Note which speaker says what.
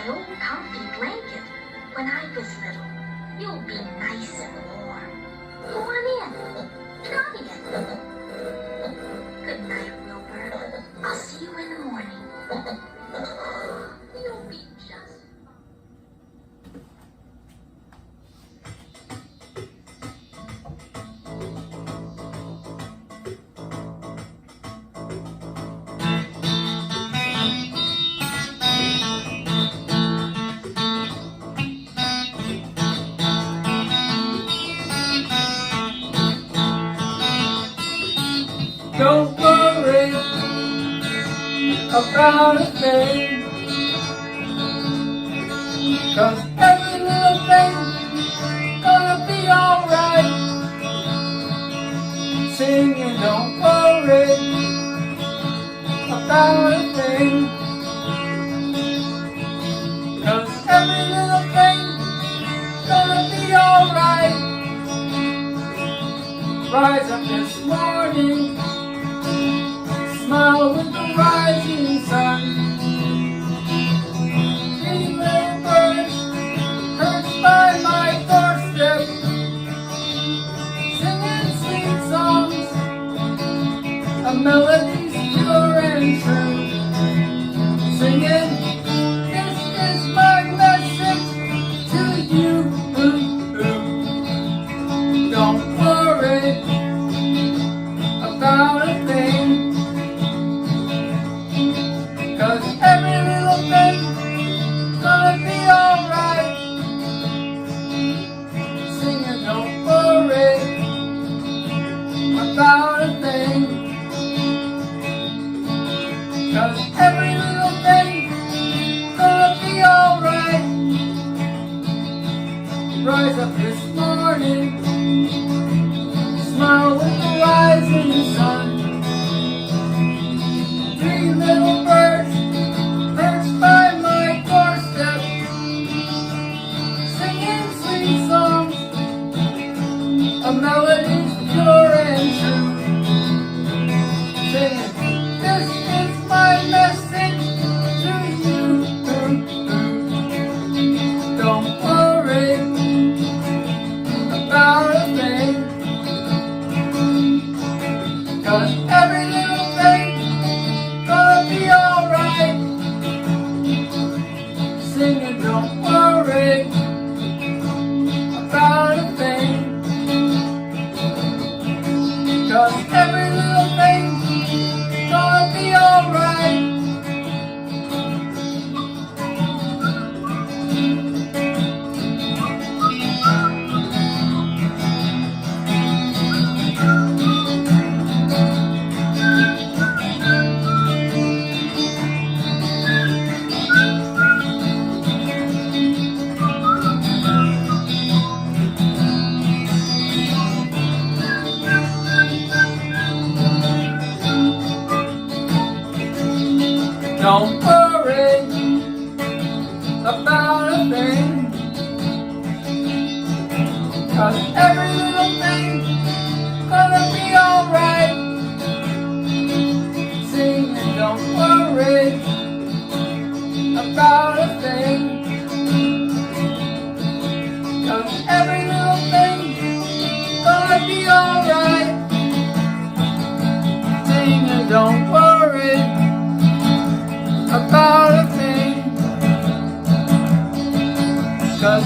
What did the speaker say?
Speaker 1: my old comfy blanket when I was little. You'll be nice and warm. Go on in. Come in. Good night, Wilbur. I'll see you in the morning. You'll be just
Speaker 2: Don't worry about a thing, 'cause every little thing gonna be alright. Singing, don't worry about a thing, 'cause every little thing gonna be alright. Rise up this morning, smile with the rising sun. Three little birds perched by my doorstep, singing sweet songs, a melody's pure and true. Singing, this is my message to you. Don't worry about a thing, 'cause every little thing gonna be alright. Singing, don't worry about a thing, 'cause every little thing gonna be alright. Rise up this morning, smile with the rising sun. Three little birds perched by my doorstep, singing sweet songs, a melody's pure and true. Singing, this is my message to you. Don't worry about a thing, 'cause every little thing gonna be alright. Singing, don't worry about a thing, 'cause every little thing gonna be alright. Don't worry about a thing, 'cause every little thing gonna be alright. Singing, don't worry about a thing, 'cause every little thing gonna be alright. Singing, don't worry about a thing, 'cause